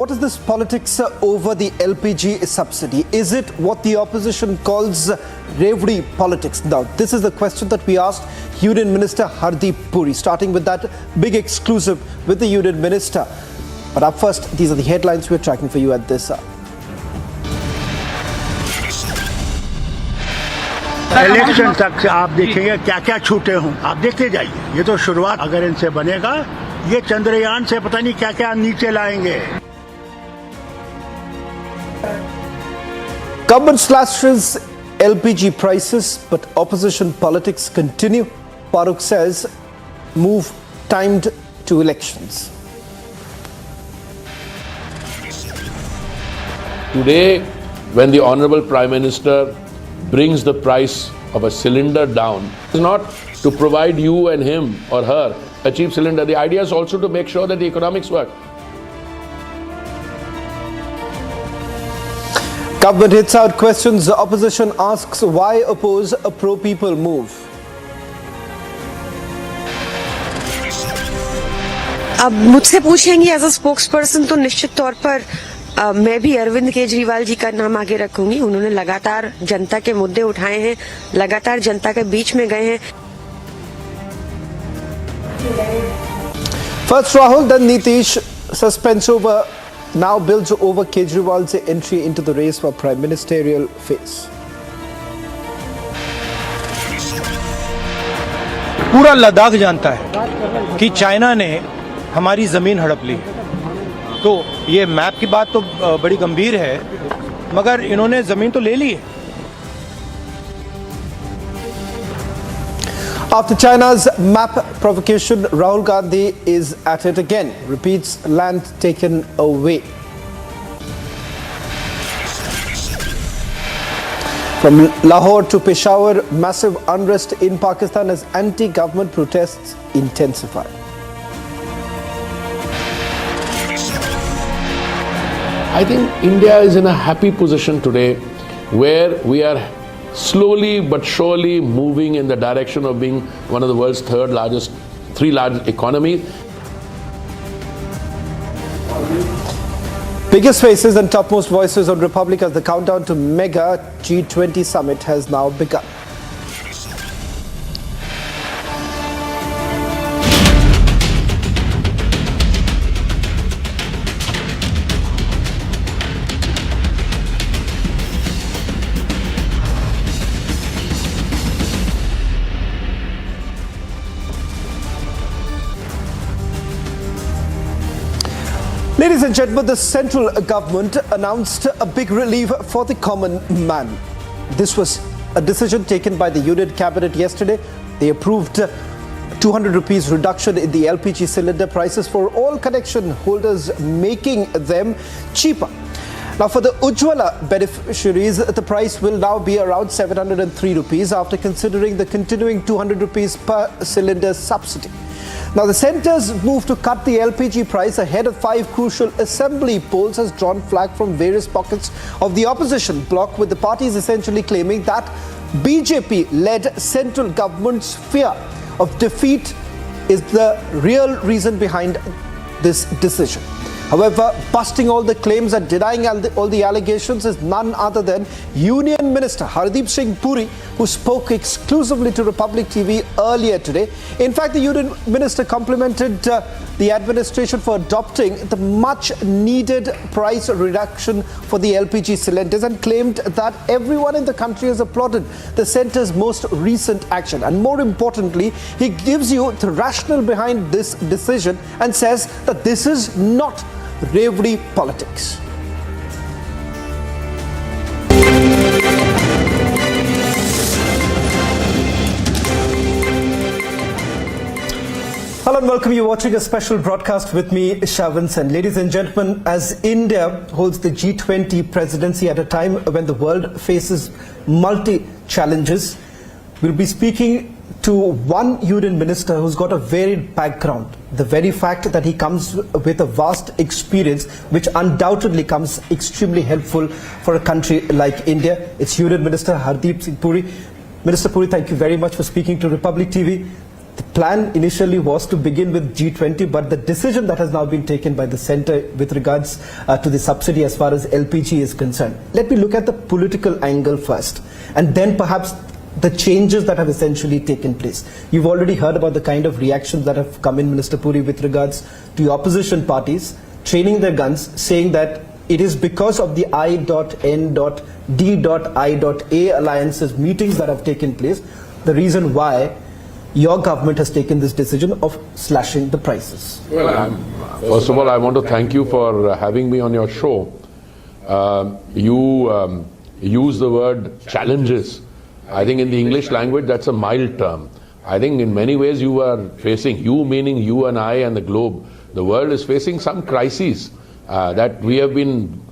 What is this politics over the LPG subsidy? Is it what the opposition calls reverie politics? Now, this is the question that we asked Union Minister Hardeep Puri, starting with that big exclusive with the Union Minister. But up first, these are the headlines we're tracking for you at this hour. Election तक आप देखेंगे क्या क्या छूटे हों, आप देखते जाइए। ये तो शुरुआत अगर इनसे बनेगा, ये चंद्रयान से पता नहीं क्या क्या नीचे लाएंगे। Government slashes LPG prices, but opposition politics continue. Farooq says move timed to elections. Today, when the Honorable Prime Minister brings the price of a cylinder down, it's not to provide you and him or her a cheap cylinder. The idea is also to make sure that the economics work. Government hits out questions. The opposition asks why oppose a pro-people move. अब मुझसे पूछेंगी as a spokes person तो निश्चित तौर पर मैं भी अरविंद केजरीवाल जी का नाम आगे रखूंगी। उन्होंने लगातार जनता के मुद्दे उठाए हैं, लगातार जनता के बीच में गए हैं। First Rahul, then Nitish. Suspense over now builds over Kejriwal's entry into the race for prime ministerial phase. पूरा लद्दाख जानता है कि चाइना ने हमारी जमीन हड़प ली, तो ये मैप की बात तो बड़ी गंभीर है, मगर इन्होंने जमीन तो ले ली है। After China's map provocation, Rahul Gandhi is at it again, repeats land taken away. From Lahore to Peshawar, massive unrest in Pakistan as anti-government protests intensify. I think India is in a happy position today where we are slowly but surely moving in the direction of being one of the world's three largest economies. Biggest faces and topmost voices on Republic as the countdown to mega G20 summit has now begun. Ladies and gentlemen, the central government announced a big relief for the common man. This was a decision taken by the Union Cabinet yesterday. They approved 200 rupees reduction in the LPG cylinder prices for all connection holders, making them cheaper. Now, for the Ujjwala beneficiaries, the price will now be around 703 rupees after considering the continuing 200 rupees per cylinder subsidy. Now, the centre's move to cut the LPG price ahead of 5 crucial assembly polls has drawn flack from various pockets of the opposition bloc, with the parties essentially claiming that BJP-led central government's fear of defeat is the real reason behind this decision. However, busting all the claims and denying all the allegations is none other than Union Minister Hardeep Singh Puri, who spoke exclusively to Republic TV earlier today. In fact, the Union Minister complimented the administration for adopting the much-needed price reduction for the LPG cylinders and claimed that everyone in the country has applauded the centre's most recent action. And more importantly, he gives you the rationale behind this decision and says that this is not reverie politics. Hello and welcome. You're watching a special broadcast with me, Shavins. And ladies and gentlemen, as India holds the G20 presidency at a time when the world faces multi-challenges, we'll be speaking to one Union Minister who's got a varied background. The very fact that he comes with a vast experience, which undoubtedly comes extremely helpful for a country like India. It's Union Minister Hardeep Singh Puri. Minister Puri, thank you very much for speaking to Republic TV. The plan initially was to begin with G20, but the decision that has now been taken by the centre with regards to the subsidy as far as LPG is concerned. Let me look at the political angle first, and then perhaps the changes that have essentially taken place. You've already heard about the kind of reactions that have come in, Minister Puri, with regards to the opposition parties training their guns, saying that it is because of the I.N.D.I.A alliances meetings that have taken place, the reason why your government has taken this decision of slashing the prices. Well, first of all, I want to thank you for having me on your show. You use the word challenges. I think in the English language that's a mild term. I think in many ways you are facing, you meaning you and I and the globe, the world is facing some crises that we have been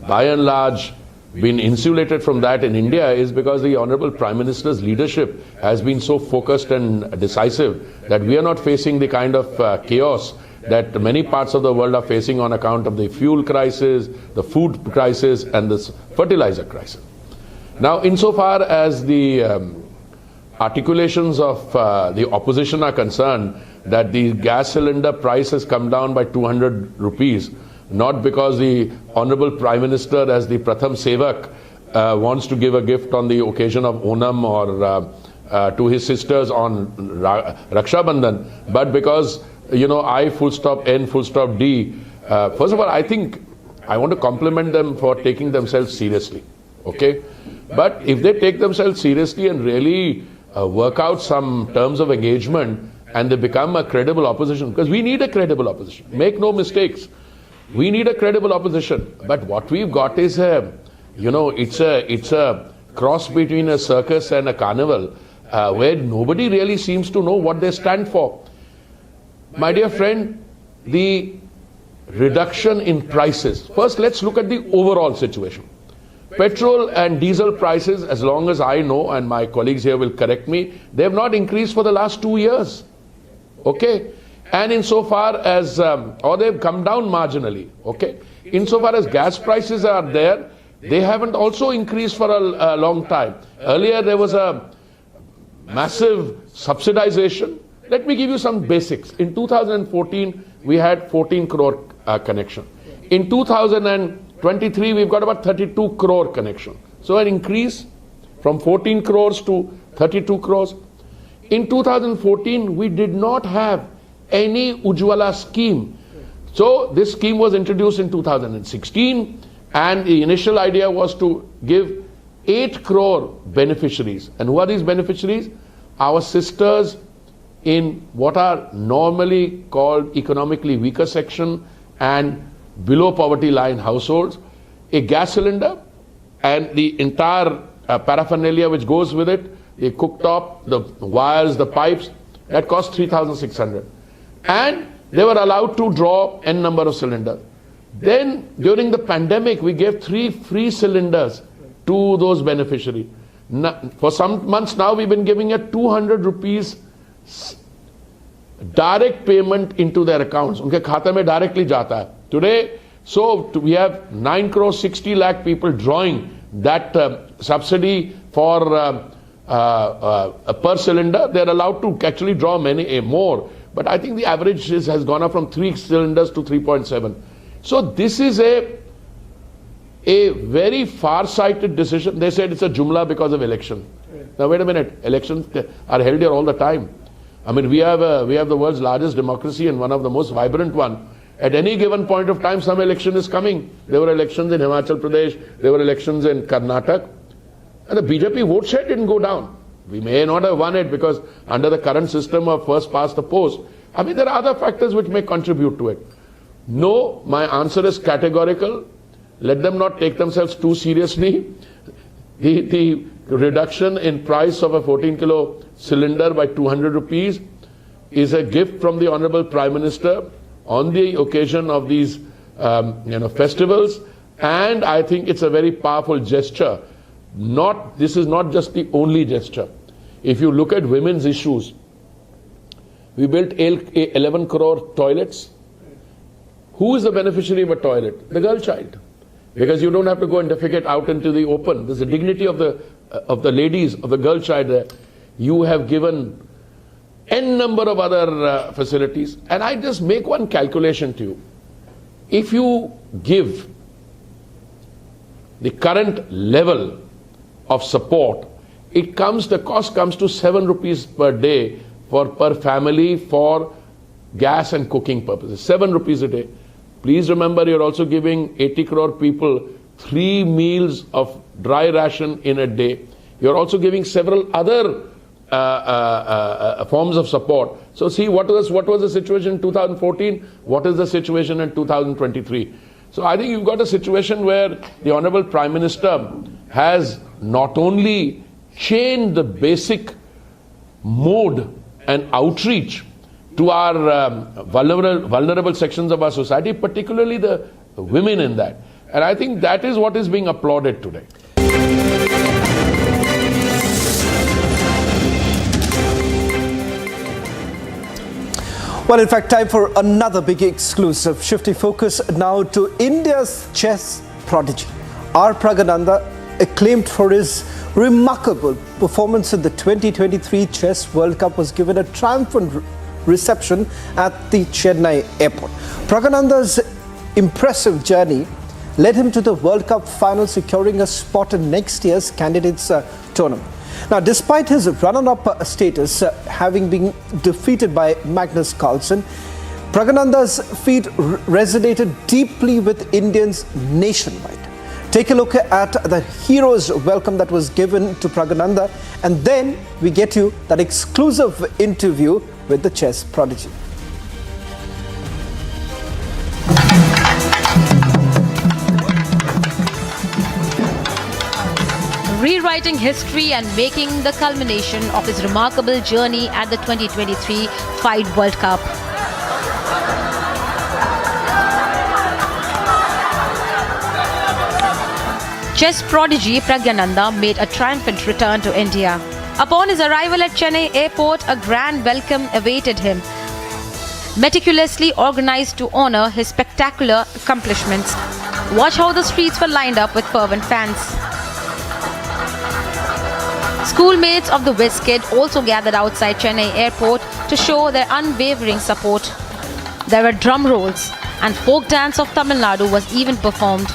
by and large been insulated from. That in India is because the Honorable Prime Minister's leadership has been so focused and decisive that we are not facing the kind of chaos that many parts of the world are facing on account of the fuel crisis, the food crisis and the fertilizer crisis. Now, insofar as the articulations of the opposition are concerned, that the gas cylinder price has come down by 200 rupees, not because the Honorable Prime Minister as the Pratham Sevak wants to give a gift on the occasion of Onam or to his sisters on Raksha Bandhan, but because, you know, I full stop N full stop D. First of all, I think I want to compliment them for taking themselves seriously. Okay? But if they take themselves seriously and really work out some terms of engagement and they become a credible opposition, because we need a credible opposition, make no mistakes, we need a credible opposition. But what we've got is it's a cross between a circus and a carnival where nobody really seems to know what they stand for. My dear friend, the reduction in prices, first let's look at the overall situation. Petrol and diesel prices, as long as I know, and my colleagues here will correct me, they have not increased for the last 2 years. Okay? And insofar as, or they've come down marginally. Okay? Insofar as gas prices are there, they haven't also increased for a long time. Earlier there was a massive subsidization. Let me give you some basics. In 2014, we had 14 crore connection. In 2023, we've got about 32 crore connection. So an increase from 14 crores to 32 crores. In 2014, we did not have any Ujjwala scheme. So this scheme was introduced in 2016, and the initial idea was to give 8 crore beneficiaries. And who are these beneficiaries? Our sisters in what are normally called economically weaker section and below poverty line households, a gas cylinder and the entire paraphernalia which goes with it, the cooktop, the wires, the pipes, that cost 3,600. And they were allowed to draw n number of cylinders. Then during the pandemic, we gave 3 free cylinders to those beneficiaries. For some months now, we've been giving a 200 rupees direct payment into their accounts. Unke khate mein directly jata hai. Today, so we have 9 crore 60 lakh people drawing that subsidy for per cylinder. They're allowed to actually draw many more. But I think the average has gone up from 3 cylinders to 3.7. So this is a very far-sighted decision. They said it's a jumla because of election. Now wait a minute, elections are held here all the time. I mean, we have the world's largest democracy and one of the most vibrant one. At any given point of time, some election is coming. There were elections in Himachal Pradesh, there were elections in Karnataka, and the BJP vote share didn't go down. We may not have won it because under the current system of first past the post, I mean, there are other factors which may contribute to it. No, my answer is categorical. Let them not take themselves too seriously. The reduction in price of a 14 kilo cylinder by 200 rupees is a gift from the Honorable Prime Minister on the occasion of these festivals, and I think it's a very powerful gesture. This is not just the only gesture. If you look at women's issues, we built 11 crore toilets. Who is the beneficiary of a toilet? The girl child. Because you don't have to go and defecate out into the open. There's the dignity of the ladies, of the girl child there. You have given n number of other facilities. And I just make one calculation to you. If you give the current level of support, the cost comes to 7 rupees per day per family for gas and cooking purposes. 7 rupees a day. Please remember, you're also giving 80 crore people 3 meals of dry ration in a day. You're also giving several other forms of support. So see, what was the situation in 2014? What is the situation in 2023? So I think you've got a situation where the Honorable Prime Minister has not only changed the basic mode and outreach to our vulnerable sections of our society, particularly the women in that. And I think that is what is being applauded today. Well, in fact, time for another big exclusive. Shifting focus now to India's chess prodigy. R. Pragananda, acclaimed for his remarkable performance in the 2023 Chess World Cup, was given a triumphant reception at the Chennai airport. Pragananda's impressive journey led him to the World Cup final, securing a spot in next year's candidates tournament. Now, despite his runner-up status, having been defeated by Magnus Carlsen, Pragananda's feat resonated deeply with Indians nationwide. Take a look at the hero's welcome that was given to Pragananda, and then we get you that exclusive interview with the chess prodigy. Rewriting history and making the culmination of his remarkable journey at the 2023 FIDE World Cup. Chess prodigy Pragananda made a triumphant return to India. Upon his arrival at Chennai airport, a grand welcome awaited him, meticulously organized to honor his spectacular accomplishments. Watch how the streets were lined up with fervent fans. Schoolmates of the Whiz Kid also gathered outside Chennai airport to show their unwavering support. There were drum rolls and folk dance of Tamil Nadu was even performed.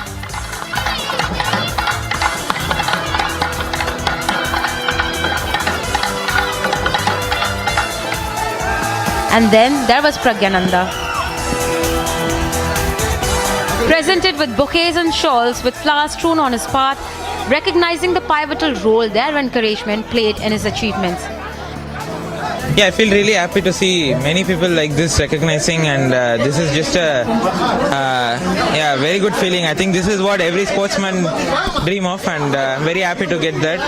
And then there was Pragananda, presented with bouquets and shawls with flowers strewn on his path, recognizing the pivotal role their encouragement played in his achievements. Yeah, I feel really happy to see many people like this recognizing, and this is just a very good feeling. I think this is what every sportsman dream of, and I'm very happy to get that.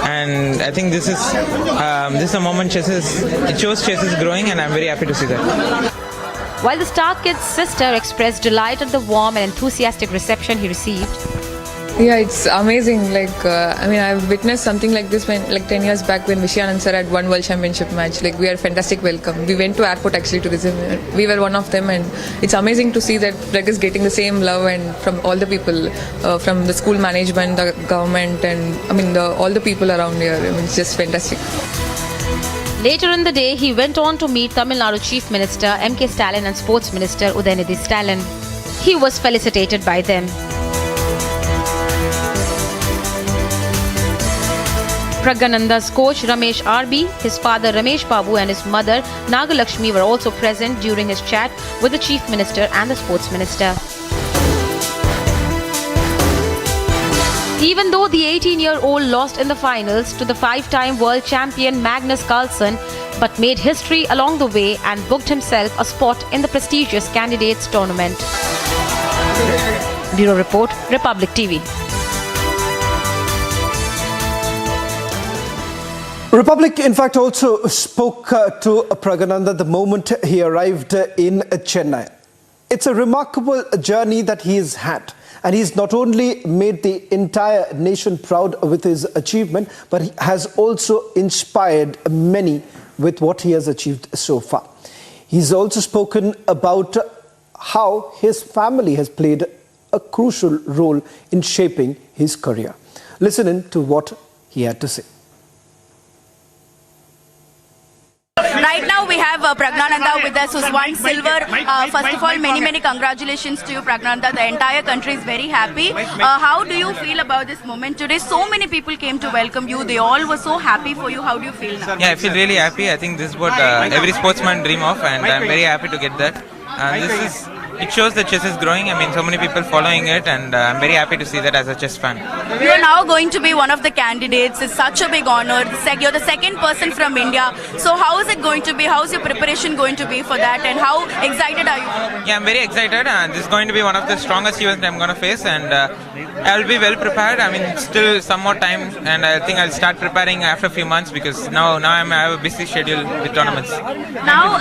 And I think this is a moment it shows chess is growing, and I'm very happy to see that. While the star kid's sister expressed delight at the warm and enthusiastic reception he received. Yeah, it's amazing. I've witnessed something like this when, 10 years back, when Vishayanand sir had won World Championship match. We had fantastic welcome. We went to airport actually to receive him. We were one of them, and it's amazing to see that Prag is getting the same love and from all the people, from the school management, the government, and all the people around here. It's just fantastic. Later in the day, he went on to meet Tamil Nadu Chief Minister M.K. Stalin and Sports Minister Udayanidhi Stalin. He was felicitated by them. Pragananda's coach Ramesh R.B., his father Ramesh Babu and his mother Nagalakshmi were also present during his chat with the Chief Minister and the Sports Minister. Even though the 18-year-old lost in the finals to the 5-time world champion Magnus Carlsen, but made history along the way and booked himself a spot in the prestigious candidates tournament. Bureau Report, Republic TV. Republic, in fact, also spoke to Pragananda the moment he arrived in Chennai. It's a remarkable journey that he has had. And he's not only made the entire nation proud with his achievement, but he has also inspired many with what he has achieved so far. He's also spoken about how his family has played a crucial role in shaping his career. Listen in to what he had to say. Right now Pragnananda with us, who's won silver. First of all, many congratulations to you, Pragnananda. The entire country is very happy. How do you feel about this moment today? So many people came to welcome you. They all were so happy for you. How do you feel now? Yeah, I feel really happy. I think this is what every sportsman dream of, and I'm very happy to get that. It shows that chess is growing. I mean, so many people following it, and I'm very happy to see that as a chess fan. You are now going to be one of the candidates. It's such a big honor. You're the second person from India. So how is it going to be? How's your preparation going to be for that? And how excited are you? Yeah, I'm very excited. This is going to be one of the strongest events I'm going to face, and I'll be well prepared. I mean, still some more time, and I think I'll start preparing after a few months, because now I have a busy schedule with tournaments. Now,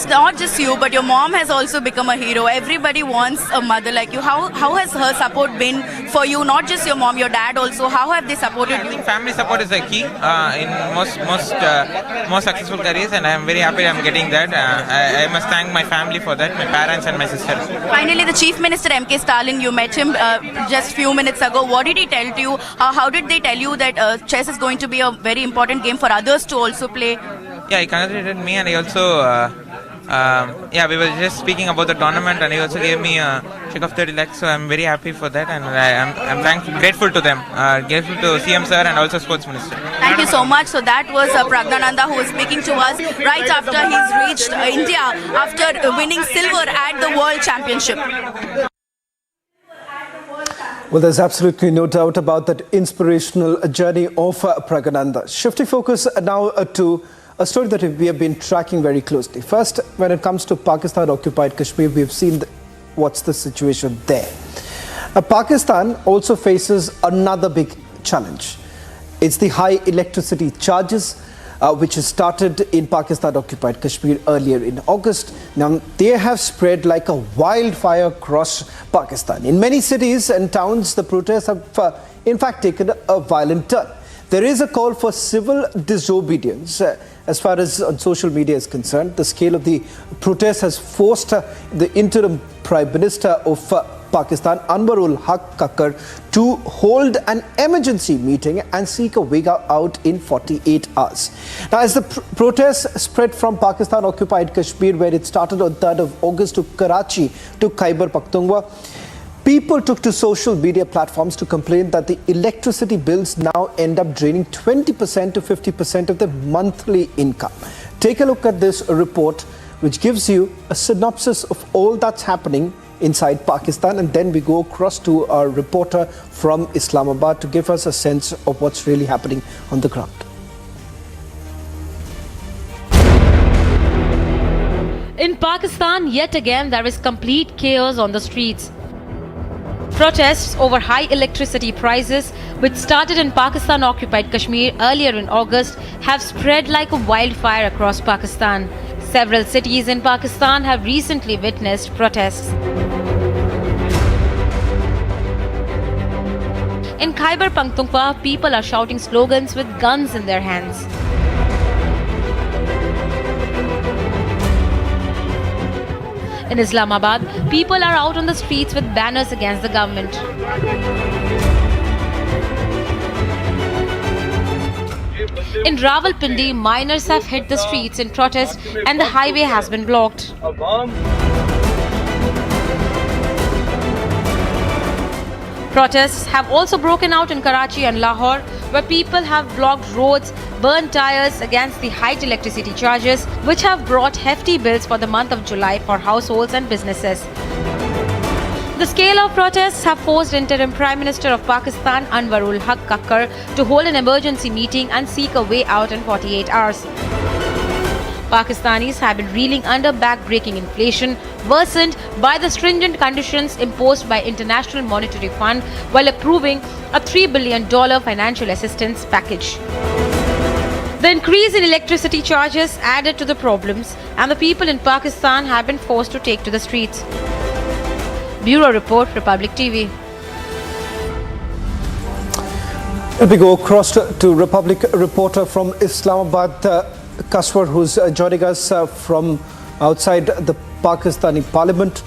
not just you, but your mom has also become a hero. Everybody wants a mother like you. How has her support been for you? Not just your mom, your dad also. How have they supported you? I think family support is the key in most successful careers, and I am very happy I'm getting that. I must thank my family for that, my parents and my sister. Finally, the Chief Minister M.K. Stalin, you met him just few minutes ago. What did he tell to you? How did they tell you that chess is going to be a very important game for others to also play? Yeah, he congratulated me, and he also we were just speaking about the tournament, and he also gave me a check of 30 lakhs, so I'm very happy for that, and I'm grateful to them, grateful to CM sir and also Sports Minister. Thank you so much. So that was Pragnananda, who was speaking to us right after he's reached India after winning silver at the World Championship. Well, there's absolutely no doubt about that inspirational journey of Pragnananda. Shifting focus now to a story that we have been tracking very closely. First, when it comes to Pakistan-occupied Kashmir, we have seen what's the situation there. Pakistan also faces another big challenge. It's the high electricity charges, which has started in Pakistan-occupied Kashmir earlier in August. Now, they have spread like a wildfire across Pakistan. In many cities and towns, the protests have in fact taken a violent turn. There is a call for civil disobedience as far as on social media is concerned. The scale of the protest has forced the interim Prime Minister of Pakistan, Anwarul Haq Kakar, to hold an emergency meeting and seek a way out in 48 hours. Now, as the protests spread from Pakistan-occupied Kashmir, where it started on 3rd of August, to Karachi, to Khyber Pakhtunkhwa, people took to social media platforms to complain that the electricity bills now end up draining 20% to 50% of their monthly income. Take a look at this report, which gives you a synopsis of all that's happening inside Pakistan, and then we go across to our reporter from Islamabad to give us a sense of what's really happening on the ground. In Pakistan, yet again, there is complete chaos on the streets. Protests over high electricity prices, which started in Pakistan-occupied Kashmir earlier in August, have spread like a wildfire across Pakistan. Several cities in Pakistan have recently witnessed protests. In Khyber Pakhtunkhwa, people are shouting slogans with guns in their hands. In Islamabad, people are out on the streets with banners against the government. In Rawalpindi, miners have hit the streets in protest and the highway has been blocked. Protests have also broken out in Karachi and Lahore, where people have blocked roads, burned tires against the high electricity charges, which have brought hefty bills for the month of July for households and businesses. The scale of protests have forced interim Prime Minister of Pakistan, Anwarul Haq Kakar, to hold an emergency meeting and seek a way out in 48 hours. Pakistanis have been reeling under back-breaking inflation, worsened by the stringent conditions imposed by International Monetary Fund while approving a $3 billion financial assistance package. The increase in electricity charges added to the problems, and the people in Pakistan have been forced to take to the streets. Bureau Report, Republic TV. Let me go across to Republic reporter from Islamabad, Kaswar, who's joining us from outside the Pakistani parliament.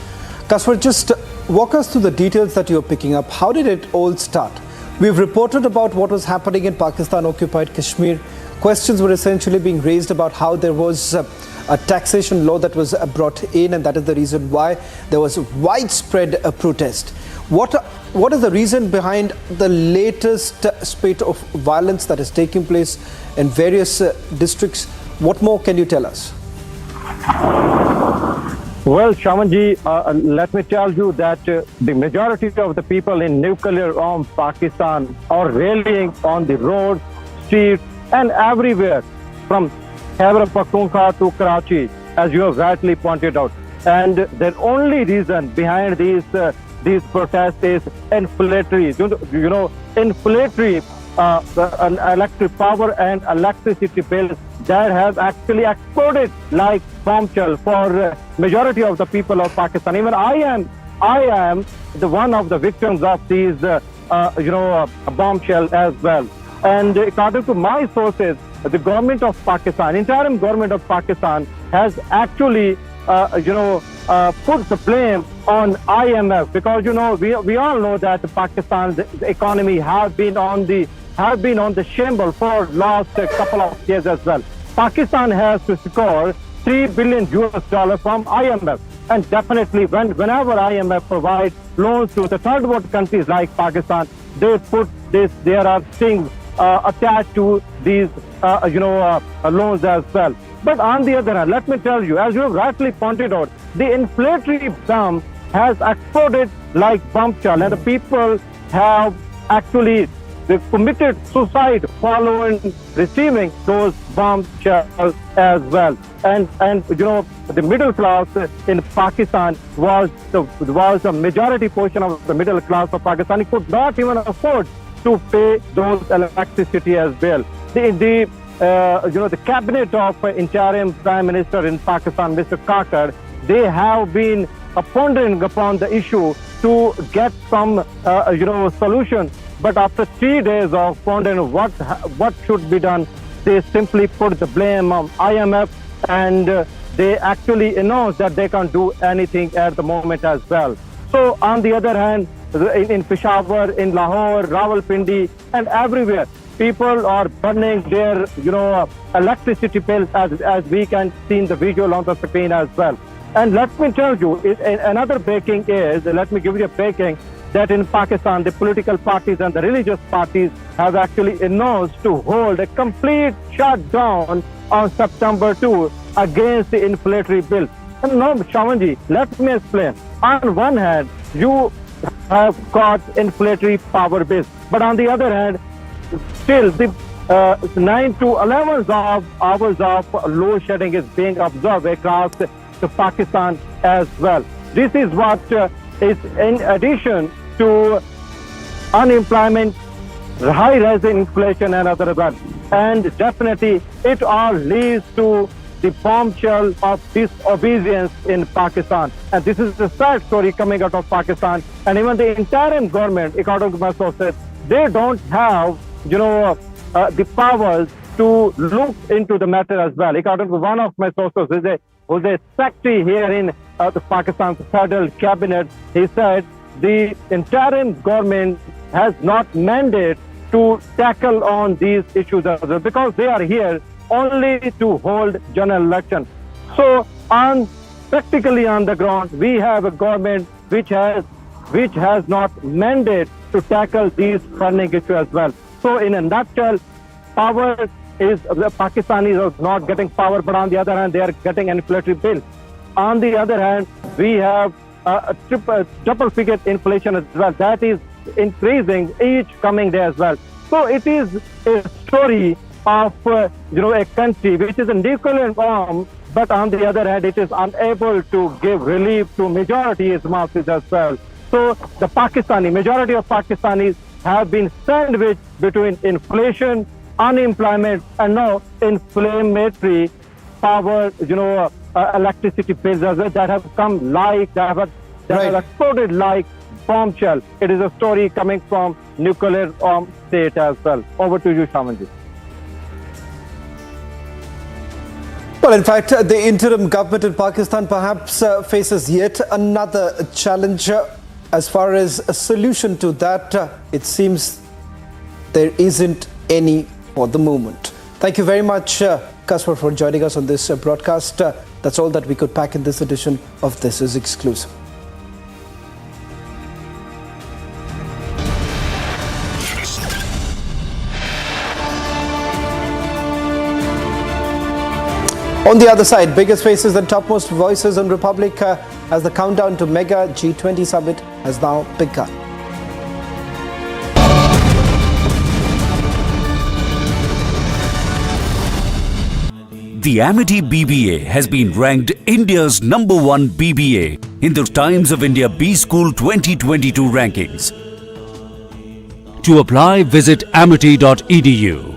Kaswar, just walk us through the details that you're picking up. How did it all start? We've reported about what was happening in Pakistan-occupied Kashmir. questions were essentially being raised about how there was a taxation law that was brought in, and that is the reason why there was widespread protest. What is the reason behind the latest spate of violence that is taking place in various districts? What more can you tell us? Well, Shamanji, let me tell you that the majority of the people in nuclear-armed Pakistan are rallying on the roads, streets, and everywhere, from Khyber Pakhtunkhwa to Karachi, as you have rightly pointed out. And the only reason behind these protests is inflationary, inflationary electric power and electricity bills that have actually exploded like bombshell for majority of the people of Pakistan. Even I am the one of the victims of these bombshell as well. And according to my sources, the government of Pakistan, interim government of Pakistan, has actually put the blame on IMF, because we all know that Pakistan's economy have been on the shamble for last couple of years as well. Pakistan has to score $3 billion from IMF, and definitely whenever IMF provides loans to the third world countries like Pakistan, they put this, there are things attached to these loans as well. But on the other hand, let me tell you, as you have rightly pointed out, the inflationary bomb has exploded like bombshell, and the people have actually committed suicide following receiving those bombshells as well. And the middle class in Pakistan was the majority portion of the middle class of Pakistan. It could not even afford to pay those electricity as well. The cabinet of interim Prime Minister in Pakistan, Mr. Kakar, they have been pondering upon the issue to get some solution. But after 3 days of pondering what should be done, they simply put the blame on IMF, and they actually announced that they can't do anything at the moment as well. So on the other hand, in Peshawar, in Lahore, Rawalpindi, and everywhere, people are burning their electricity bills, as we can see in the visual on the screen as well. And let me tell you, another breaking is, let me give you a breaking, that in Pakistan, the political parties and the religious parties have actually announced to hold a complete shutdown on September 2 against the inflationary bill. And now, Shamanji, let me explain. On one hand, you have got inflationary power bills, but on the other hand, still the 9 to 11 hours of load shedding is being observed across to Pakistan as well. This is what is in addition to unemployment, high rising inflation, and other events. And definitely it all leads to the bombshell of disobedience in Pakistan. And this is the sad story coming out of Pakistan. And even the interim government, according to my sources, they don't have the powers to look into the matter as well. According to one of my sources, who's a secretary here in the Pakistan's federal cabinet, he said the interim government has not mandate to tackle on these issues as well, because they are here only to hold general election. So practically on the ground, we have a government which has not mandate to tackle these burning issues as well. So in a nutshell, power is, the Pakistanis are not getting power, but on the other hand, they are getting an inflationary bill. On the other hand, we have a triple-figure inflation as well. That is increasing each coming day as well. So it is a story of a country which is a nuclear arm, but on the other hand, it is unable to give relief to majority masses as well. So the majority of Pakistanis have been sandwiched between inflation, unemployment, and now inflammatory power, electricity bills that have come like, that have exploded like bombshell. It is a story coming from nuclear armed state as well. Over to you, Shamanji. Well, in fact, the interim government in Pakistan perhaps faces yet another challenge. As far as a solution to that, it seems there isn't any for the moment. Thank you very much, Kasper, for joining us on this broadcast. That's all that we could pack in this edition of This Is Exclusive. On the other side, biggest faces and topmost voices on Republic as the countdown to mega G20 summit has now begun. The Amity BBA has been ranked India's #1 BBA in the Times of India B School 2022 rankings. To apply, visit amity.edu.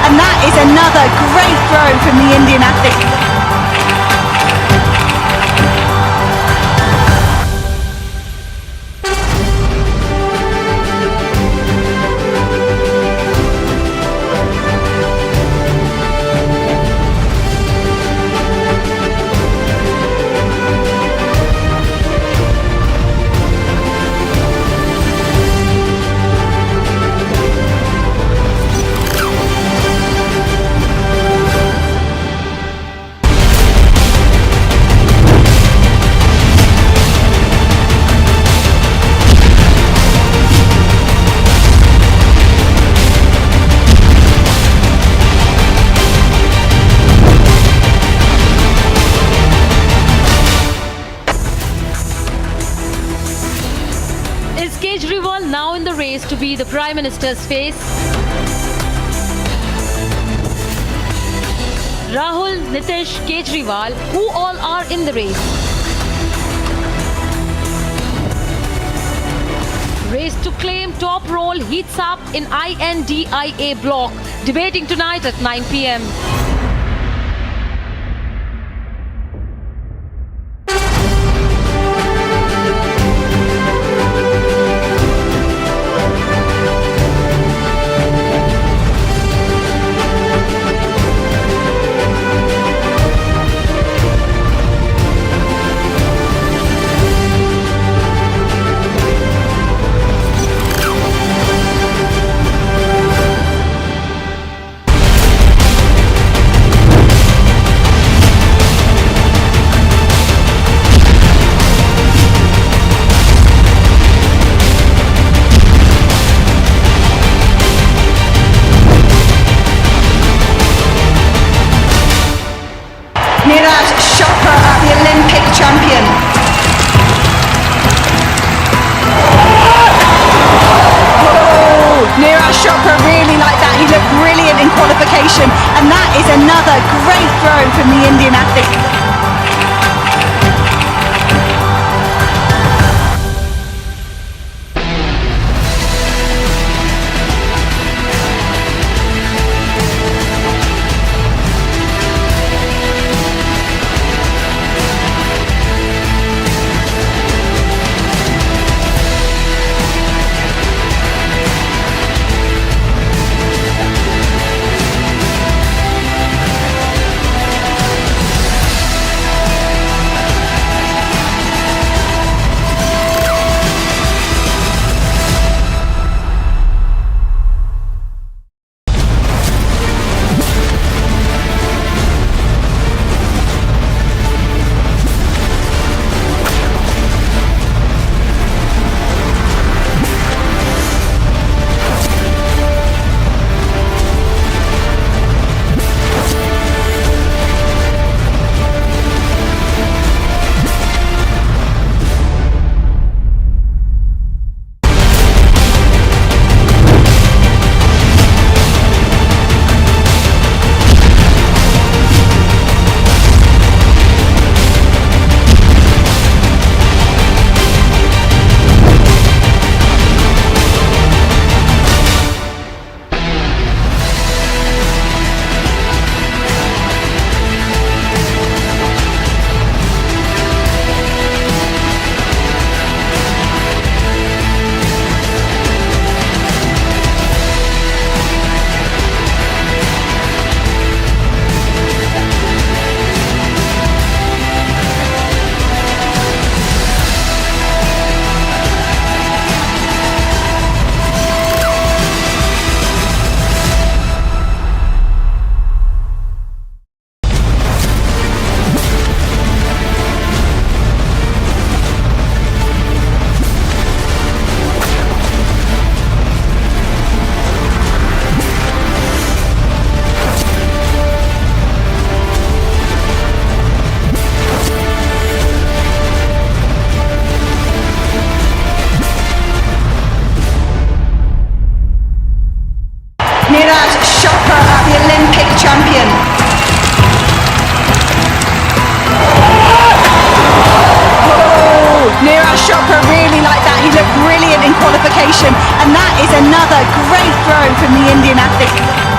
And that is another great throw from the Indian athlete. Now in the race to be the Prime Minister's face. Rahul, Nitish, Kejriwal, who all are in the race. Race to claim top role heats up in INDIA block, debating tonight at 9 p.m. Neeraj Chopra really like that. He looked brilliant in qualification, and that is another great throw from the Indian athlete. Neeraj Chopra, the Olympic champion. Neeraj Chopra really like that. He looked brilliant in qualification, and that is another great throw from the Indian athlete.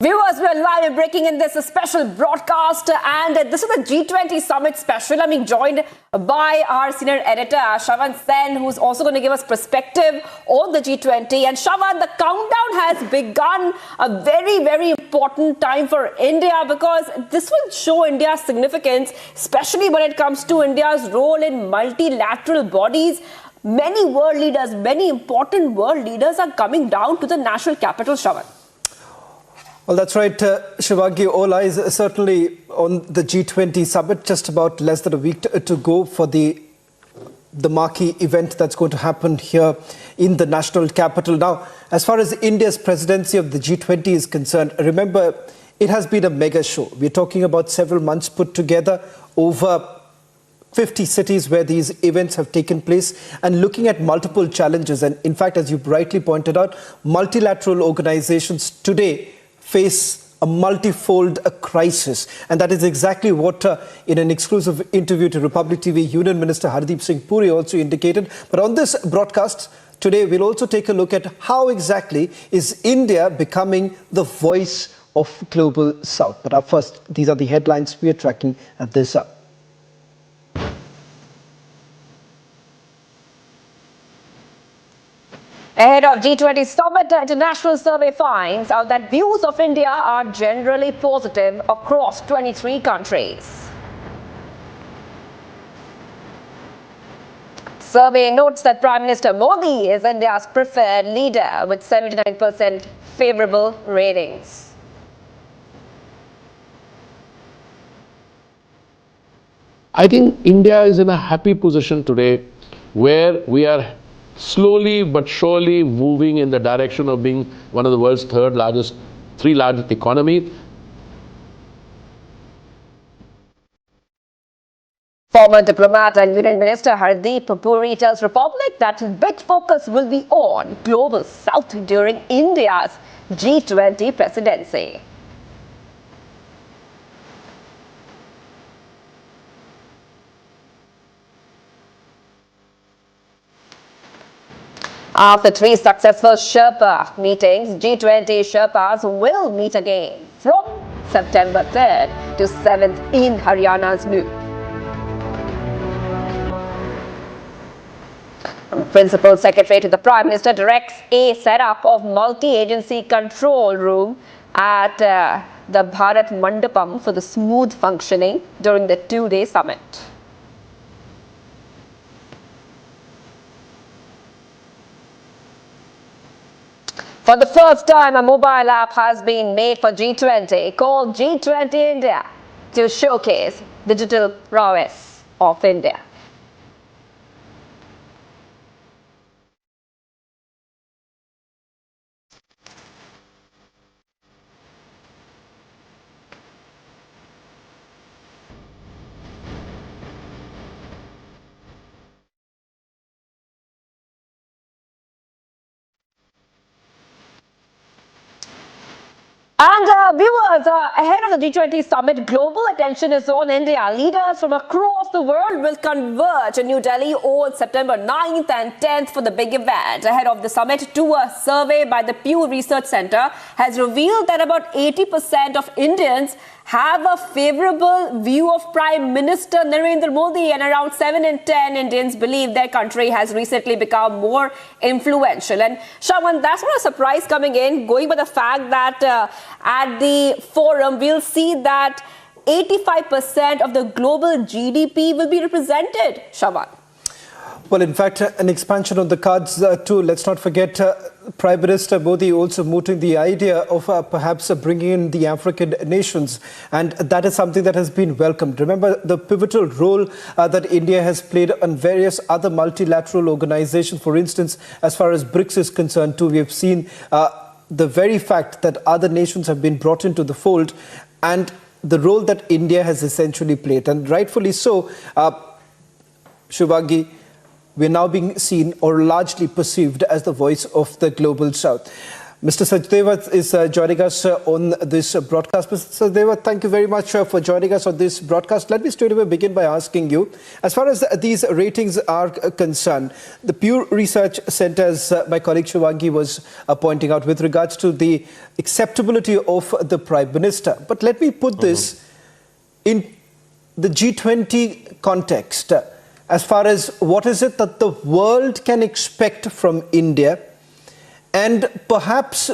Viewers, we are live and breaking in this special broadcast, and this is the G20 Summit special. I'm joined by our senior editor, Shravan Sen, who's also going to give us perspective on the G20. And Shravan, the countdown has begun, a very, very important time for India, because this will show India's significance, especially when it comes to India's role in multilateral bodies. Many world leaders, many important world leaders are coming down to the national capital, Shravan. Well, that's right, Shivangi. All eyes certainly on the G20 summit. Just about less than a week to go for the marquee event that's going to happen here in the national capital. Now, as far as India's presidency of the G20 is concerned, remember, it has been a mega show. We're talking about several months put together, over 50 cities where these events have taken place, and looking at multiple challenges. And in fact, as you rightly pointed out, multilateral organizations today face a multifold crisis. And that is exactly what, in an exclusive interview to Republic TV, Union Minister Hardeep Singh Puri also indicated. But on this broadcast today, we'll also take a look at how exactly is India becoming the voice of Global South. But up first, these are the headlines we are tracking at this hour. Ahead of G20 summit, the international survey finds out that views of India are generally positive across 23 countries. Survey notes that Prime Minister Modi is India's preferred leader with 79% favorable ratings. I think India is in a happy position today where we are slowly but surely moving in the direction of being one of the world's three largest economies. Former diplomat and Union Minister Hardeep Puri tells Republic that his big focus will be on Global South during India's G20 presidency. After 3 successful Sherpa meetings, G20 Sherpas will meet again from September 3rd to 7th in Haryana's Nuh. Principal Secretary to the Prime Minister directs a setup of multi-agency control room at the Bharat Mandapam for the smooth functioning during the 2-day summit. For the first time, a mobile app has been made for G20 called G20 India to showcase digital prowess of India. And viewers, ahead of the G20 summit, global attention is on India. Leaders from across the world will converge in New Delhi on September 9th and 10th for the big event. Ahead of the summit, a survey by the Pew Research Center has revealed that about 80% of Indians have a favorable view of Prime Minister Narendra Modi, and around 7 in 10 Indians believe their country has recently become more influential. And Shravan, that's not a surprise coming in, going by the fact that at the forum, we'll see that 85% of the global GDP will be represented, Shravan. Well, in fact, an expansion on the cards too. Let's not forget Prime Minister Modi also mooting the idea of perhaps bringing in the African nations. And that is something that has been welcomed. Remember the pivotal role that India has played on various other multilateral organizations. For instance, as far as BRICS is concerned too, we have seen the very fact that other nations have been brought into the fold and the role that India has essentially played. And rightfully so, Shubhangi, we're now being seen or largely perceived as the voice of the global south. Mr. Sachdeva is joining us on this broadcast. Mr. Sachdeva, thank you very much for joining us on this broadcast. Let me straight away begin by asking you, as far as these ratings are concerned, the Pew Research Center, as my colleague Shubhangi was pointing out, with regards to the acceptability of the Prime Minister. But let me put this in the G20 context. As far as what is it that the world can expect from India, and perhaps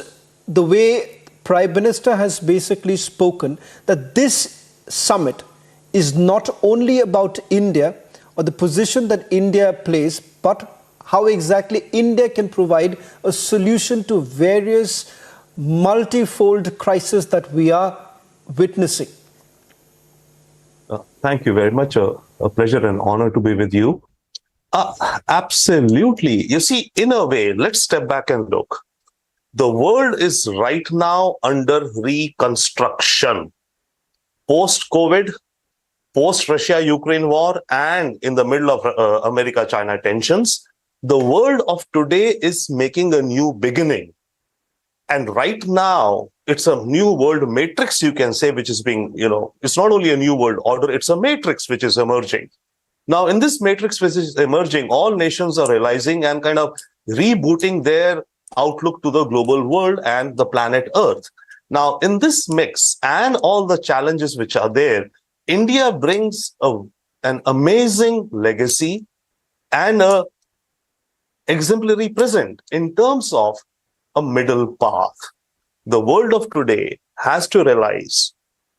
the way Prime Minister has basically spoken, that this summit is not only about India or the position that India plays, but how exactly India can provide a solution to various multifold crises that we are witnessing. Thank you very much. A pleasure and honor to be with you. Absolutely. You see, in a way, let's step back and look. The world is right now under reconstruction. Post-COVID, post-Russia-Ukraine war, and in the middle of America-China tensions, the world of today is making a new beginning. And right now, it's a new world matrix, you can say, which is being, it's not only a new world order, it's a matrix which is emerging. Now, in this matrix which is emerging, all nations are realizing and kind of rebooting their outlook to the global world and the planet Earth. Now, in this mix and all the challenges which are there, India brings an amazing legacy and a exemplary present in terms of a middle path. The world of today has to realize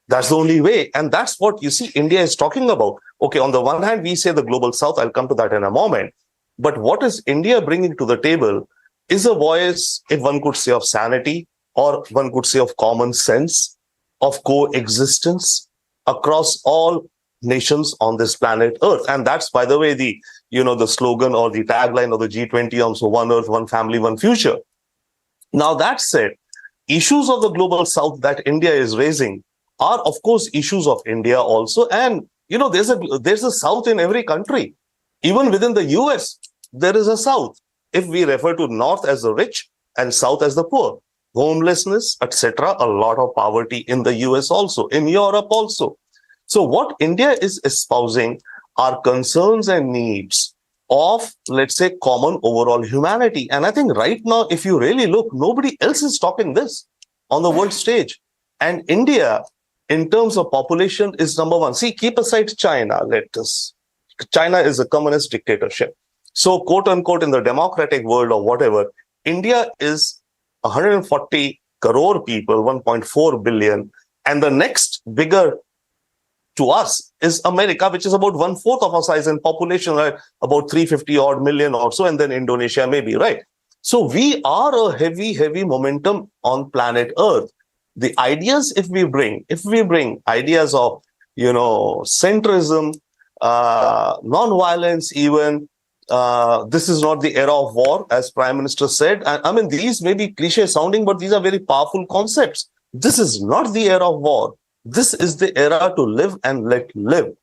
that's the only way. And that's what you see India is talking about. Okay, on the one hand, we say the global south. I'll come to that in a moment. But what is India bringing to the table is a voice, if one could say, of sanity, or one could say of common sense, of coexistence across all nations on this planet Earth. And that's, by the way, the slogan or the tagline of the G20, also one Earth, one family, one future. Now, that said, issues of the global south that India is raising are, of course, issues of India also. And, there's a south in every country. Even within the US, there is a south. If we refer to north as the rich and south as the poor, homelessness, etc., a lot of poverty in the US also, in Europe also. So what India is espousing are concerns and needs of, let's say, common overall humanity. And I think right now, if you really look, nobody else is talking this on the world stage. And India, in terms of population, is number one. See, keep aside China. China is a communist dictatorship. So, quote unquote, in the democratic world or whatever, India is 140 crore people, 1.4 billion. And the next bigger to us is America, which is about 1/4 of our size in population, right? About 350 odd million or so, and then Indonesia maybe, right? So we are a heavy momentum on planet Earth. The ideas, if we bring ideas of, centrism, non-violence even, this is not the era of war, as Prime Minister said. I mean, these may be cliche sounding, but these are very powerful concepts. This is not the era of war. This is the era to live and let live,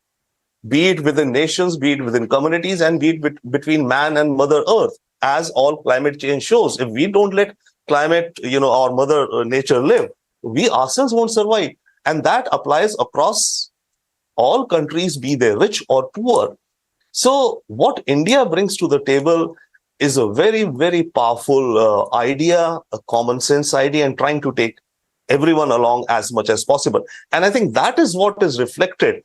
be it within nations, be it within communities, and be it between man and Mother Earth, as all climate change shows. If we don't let climate, our Mother Nature live, we ourselves won't survive. And that applies across all countries, be they rich or poor. So what India brings to the table is a very, very powerful idea, a common sense idea, and trying to take everyone along as much as possible. And I think that is what is reflected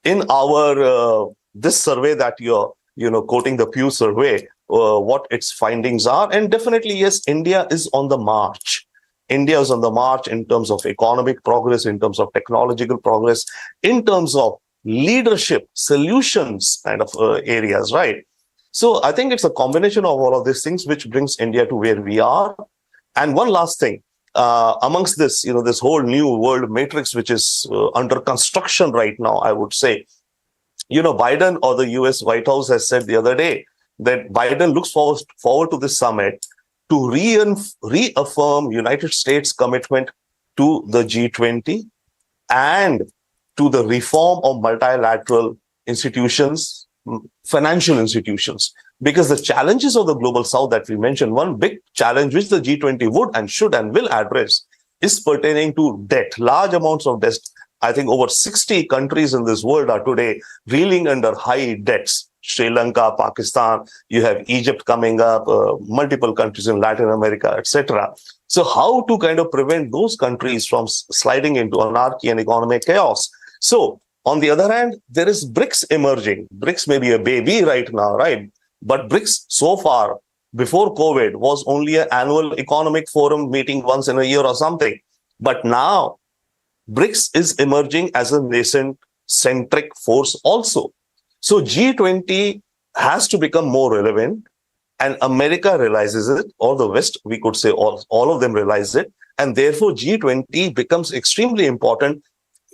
in our this survey that you're quoting, the Pew survey, what its findings are. And definitely, yes, India is on the march. India is on the march in terms of economic progress, in terms of technological progress, in terms of leadership, solutions kind of areas, right? So I think it's a combination of all of these things which brings India to where we are. And one last thing, amongst this, this whole new world matrix, which is under construction right now, I would say, Biden or the US White House has said the other day that Biden looks forward to this summit to reaffirm United States commitment to the G20 and to the reform of multilateral institutions, financial institutions. Because the challenges of the global south that we mentioned, one big challenge which the G20 would and should and will address is pertaining to debt, large amounts of debt. I think over 60 countries in this world are today reeling under high debts. Sri Lanka, Pakistan, you have Egypt coming up, multiple countries in Latin America, etc. So how to kind of prevent those countries from sliding into anarchy and economic chaos? So on the other hand, there is BRICS emerging. BRICS may be a baby right now, right? But BRICS so far, before COVID, was only an annual economic forum meeting once in a year or something. But now, BRICS is emerging as a nation-centric force also. So G20 has to become more relevant, and America realizes it, or the West, we could say all of them realize it, and therefore G20 becomes extremely important.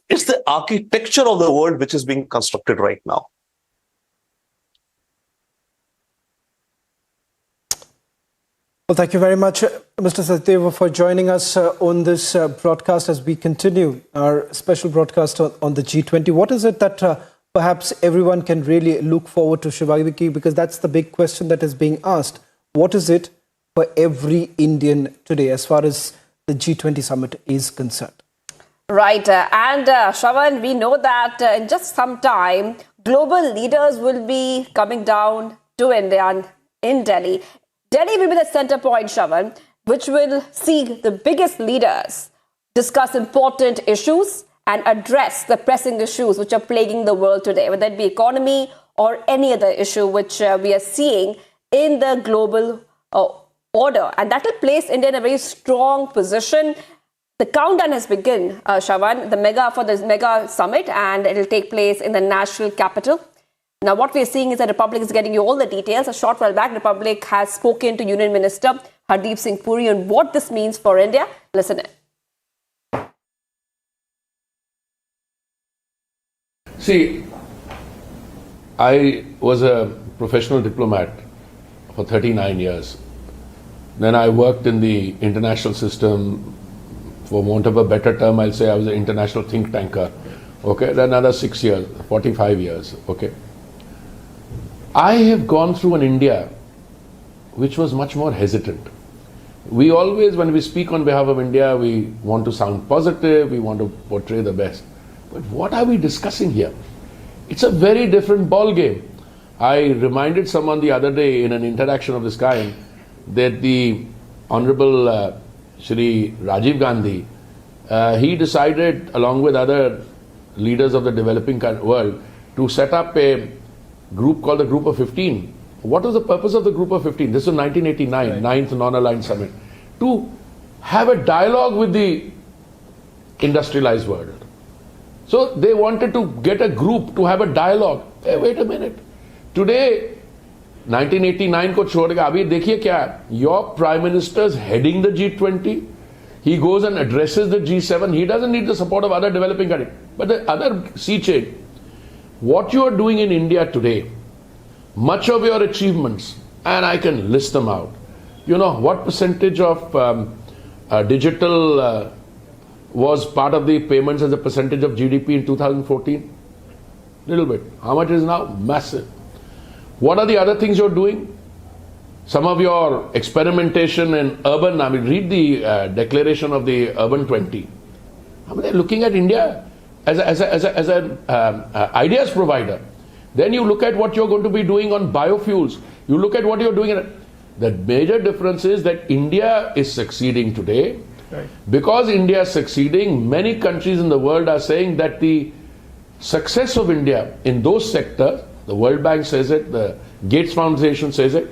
It's the architecture of the world which is being constructed right now. Well, thank you very much, Mr. Sachdeva, for joining us on this broadcast as we continue our special broadcast on the G20. What is it that perhaps everyone can really look forward to, Shivaki? Because that's the big question that is being asked. What is it for every Indian today as far as the G20 summit is concerned? Right. And Shravan, we know that in just some time, global leaders will be coming down to India in Delhi. Delhi will be the center point, Shravan, which will see the biggest leaders discuss important issues and address the pressing issues which are plaguing the world today, whether it be economy or any other issue which we are seeing in the global order, and that will place India in a very strong position. The countdown has begun, Shravan, for the mega summit, and it will take place in the national capital. Now, what we are seeing is that Republic is getting you all the details. A short while back, Republic has spoken to Union Minister Hardeep Singh Puri on what this means for India. Listen in. See, I was a professional diplomat for 39 years. Then I worked in the international system. For want of a better term, I'll say I was an international think tanker. Okay, then another 6 years, 45 years. Okay. I have gone through an India which was much more hesitant. We always, when we speak on behalf of India, we want to sound positive, we want to portray the best. But what are we discussing here? It's a very different ball game. I reminded someone the other day in an interaction of this kind that the Honorable Shri Rajiv Gandhi, he decided along with other leaders of the developing world to set up a group called the Group of 15. What was the purpose of the Group of 15? This was 1989, 9th Non-Aligned Summit. To have a dialogue with the industrialized world. So they wanted to get a group to have a dialogue. Hey, wait a minute. Today, 1989 को छोड़ के अभी देखिए क्या है. Your Prime Minister is heading the G20. He goes and addresses the G7. He doesn't need the support of other developing countries. But the other sea change, what you are doing in India today, much of your achievements, and I can list them out. You know, what percentage of digital was part of the payments as a percentage of GDP in 2014? Little bit. How much is now? Massive. What are the other things you're doing? Some of your experimentation in urban, I mean, read the declaration of the Urban 20. I mean, they're looking at India as an ideas provider. Then you look at what you're going to be doing on biofuels. You look at what you're doing. The major difference is that India is succeeding today. Right. Because India is succeeding, many countries in the world are saying that the success of India in those sectors, the World Bank says it, the Gates Foundation says it,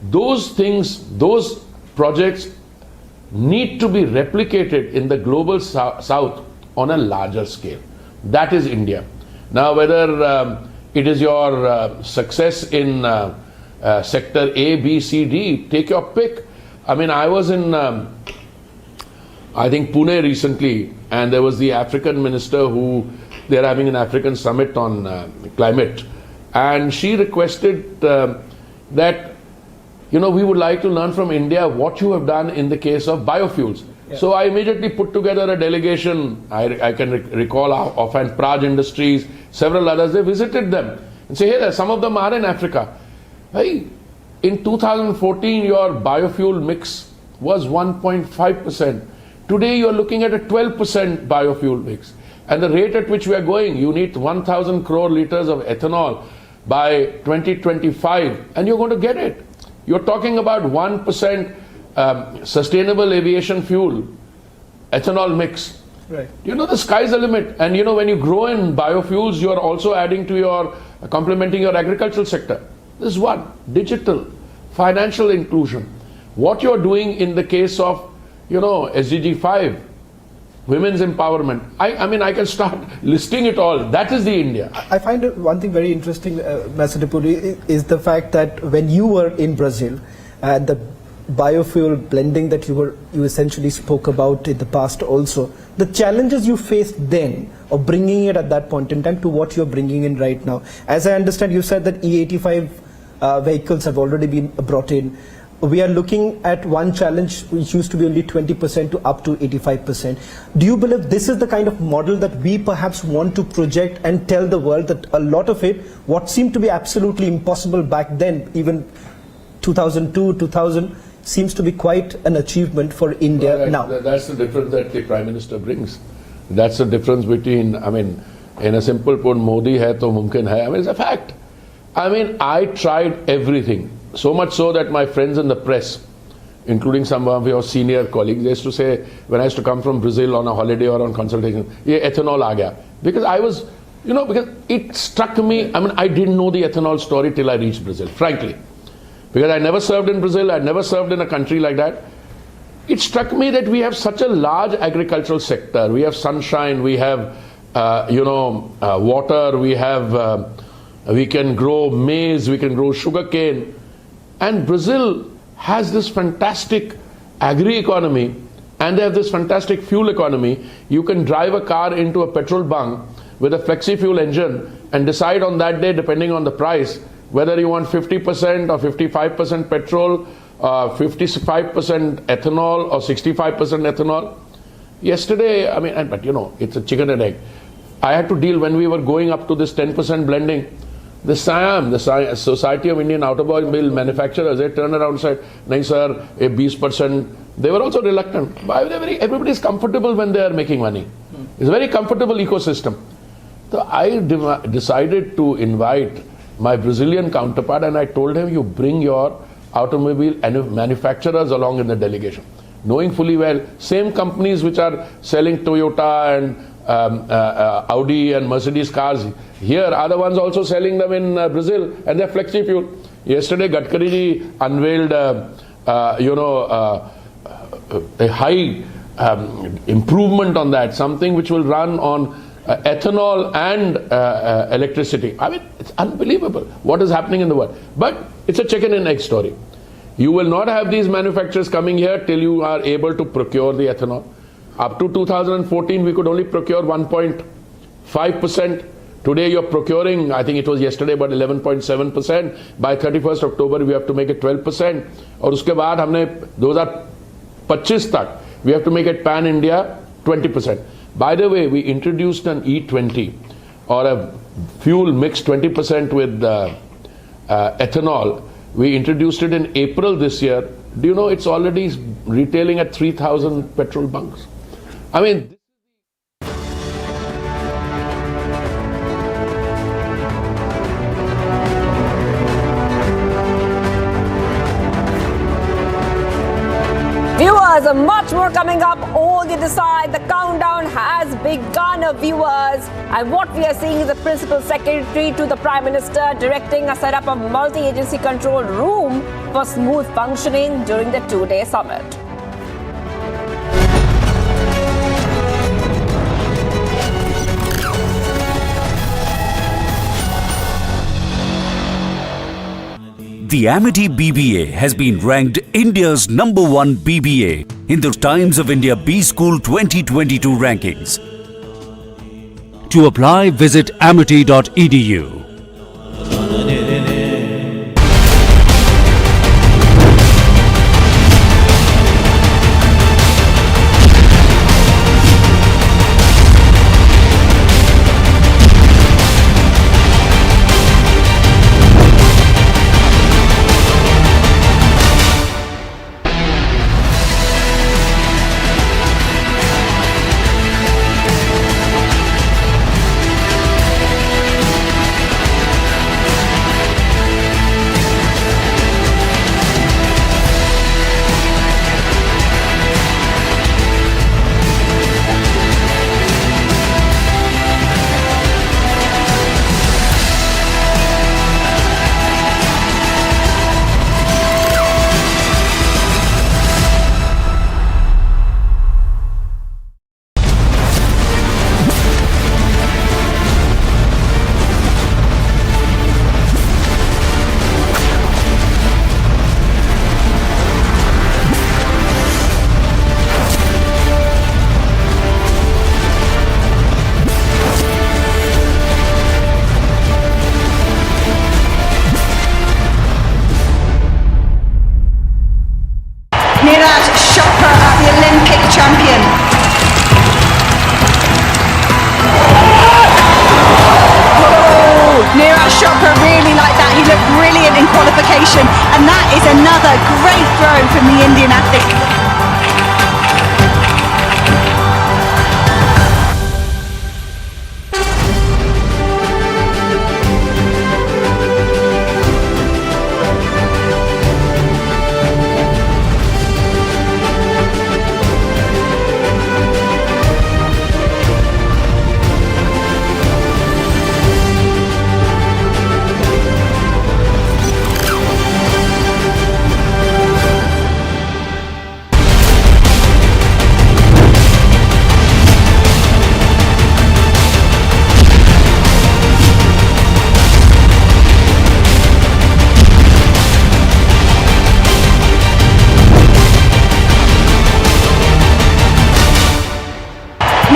those things, those projects need to be replicated in the global south on a larger scale. That is India. Now, whether it is your success in sector A, B, C, D, take your pick. I mean, I was in, I think, Pune recently, and there was the African minister who, they're having an African summit on climate. And she requested that, you know, we would like to learn from India what you have done in the case of biofuels. Yeah. So I immediately put together a delegation. I can recall offhand Praj Industries, several others. They visited them and say, hey, some of them are in Africa. Hey, in 2014, your biofuel mix was 1.5%. Today, you are looking at a 12% biofuel mix. And the rate at which we are going, you need 1,000 crore liters of ethanol by 2025, and you're going to get it. You're talking about 1% sustainable aviation fuel, ethanol mix. Right. You know, the sky's the limit. And you know, when you grow in biofuels, you're also adding to your, complementing your agricultural sector. This is one, digital, financial inclusion. What you're doing in the case of, you know, SDG 5, women's empowerment. I mean, I can start listing it all. That is the India. I find one thing very interesting, Mr. Puri, is the fact that when you were in Brazil, the biofuel blending that you essentially spoke about in the past also, the challenges you faced then of bringing it at that point in time to what you're bringing in right now. As I understand, you said that E85 vehicles have already been brought in. We are looking at one challenge which used to be only 20% to up to 85%. Do you believe this is the kind of model that we perhaps want to project and tell the world that a lot of it, what seemed to be absolutely impossible back then, even 2002, 2000, seems to be quite an achievement for India now? That's the difference that the Prime Minister brings. That's the difference between, I mean, in a simple put, Modi hai to mumkin hai. I mean, it's a fact. I mean, I tried everything. So much so that my friends in the press, including some of your senior colleagues, they used to say, when I used to come from Brazil on a holiday or on consultation, ye ethanol aa gaya. Because I was, you know, because it struck me, I mean, I didn't know the ethanol story till I reached Brazil, frankly. because I never served in Brazil, I never served in a country like that. It struck me that we have such a large agricultural sector. We have sunshine, we have water, we can grow maize, we can grow sugarcane. And Brazil has this fantastic agri-economy, and they have this fantastic fuel economy. You can drive a car into a petrol bunk with a flexi-fuel engine and decide on that day, depending on the price, whether you want 50% or 55% petrol, 55% ethanol or 65% ethanol. Yesterday, but it's a chicken and egg. I had to deal when we were going up to this 10% blending. The SIAM, the Society of Indian Automobile Manufacturers, they turned around and said, "Nahi sir, 20%. They were also reluctant. Everybody is comfortable when they are making money. It's a very comfortable ecosystem. So I decided to invite my Brazilian counterpart, and I told him, you bring your automobile manufacturers along in the delegation. Knowing fully well, same companies which are selling Toyota and Audi and Mercedes cars here are the ones also selling them in Brazil, and they're flexi fuel. Yesterday, Gadkari ji unveiled, a high improvement on that, something which will run on ethanol and electricity. It's unbelievable what is happening in the world. But it's a chicken and egg story. You will not have these manufacturers coming here till you are able to procure the ethanol. Up to 2014, we could only procure 1.5%. Today, you're procuring, I think it was yesterday, but 11.7%. By 31st October, we have to make it 12%. और उसके बाद हमने 2025 तक, we have to make it pan-India 20%. By the way, we introduced an E20 or a fuel mixed 20% with ethanol. We introduced it in April this year. Do you know it's already retailing at 3,000 petrol bunks? Viewers, much more coming up on the other side. The countdown has begun, viewers. And what we are seeing is the Principal Secretary to the Prime Minister directing a set up a multi-agency control room for smooth functioning during the two-day summit. The Amity BBA has been ranked India's #1 BBA in the Times of India B-School 2022 rankings. To apply, visit amity.edu. And that is another great throw from the Indian athlete.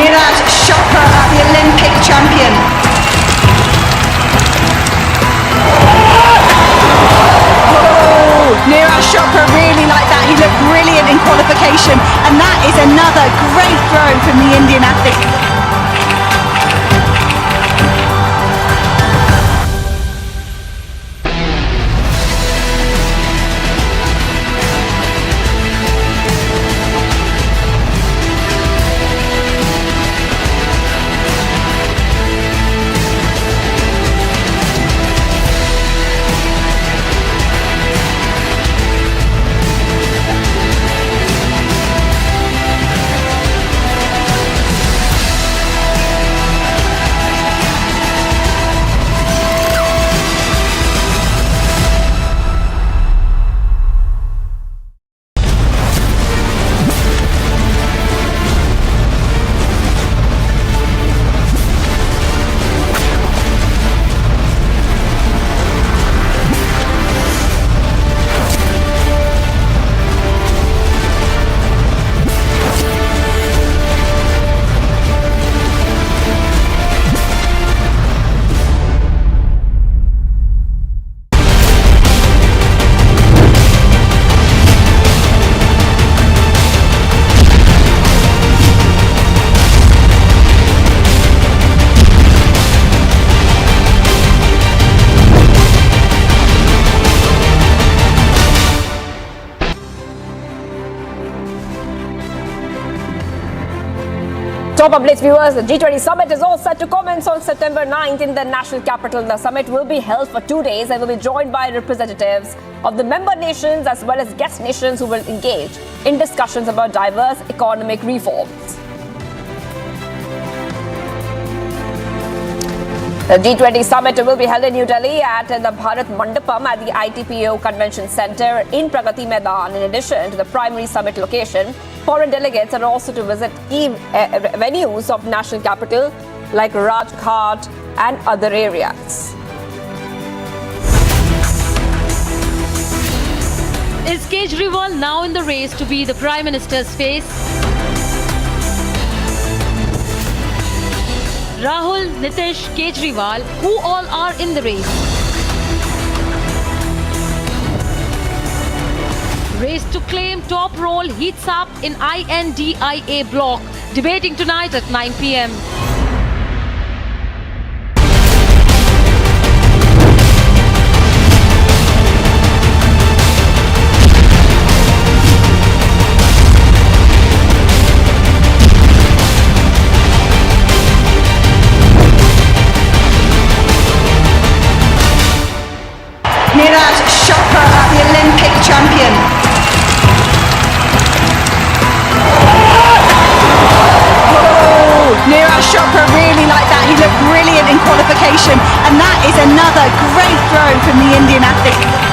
Neeraj Chopra, the Olympic champion. Neeraj Chopra really like that. He looked brilliant in qualification, and that is another great throw from the Indian athlete. Top updates, viewers. The G20 summit is all set to commence on September 9th in the national capital. The summit will be held for 2 days and will be joined by representatives of the member nations as well as guest nations who will engage in discussions about diverse economic reforms. The G20 summit will be held in New Delhi at the Bharat Mandapam at the ITPO Convention Center in Pragati Maidan. In addition to the primary summit location, foreign delegates are also to visit key venues of national capital like Rajghat and other areas. Is Kejriwal now in the race to be the Prime Minister's face? Rahul, Nitish, Kejriwal, who all are in the race? Race to claim top role heats up in INDIA bloc, debating tonight at 9 p.m. Neeraj Chopra, the Olympic champion. Neeraj Chopra really like that. He looked brilliant in qualification, and that is another great throw from the Indian athlete.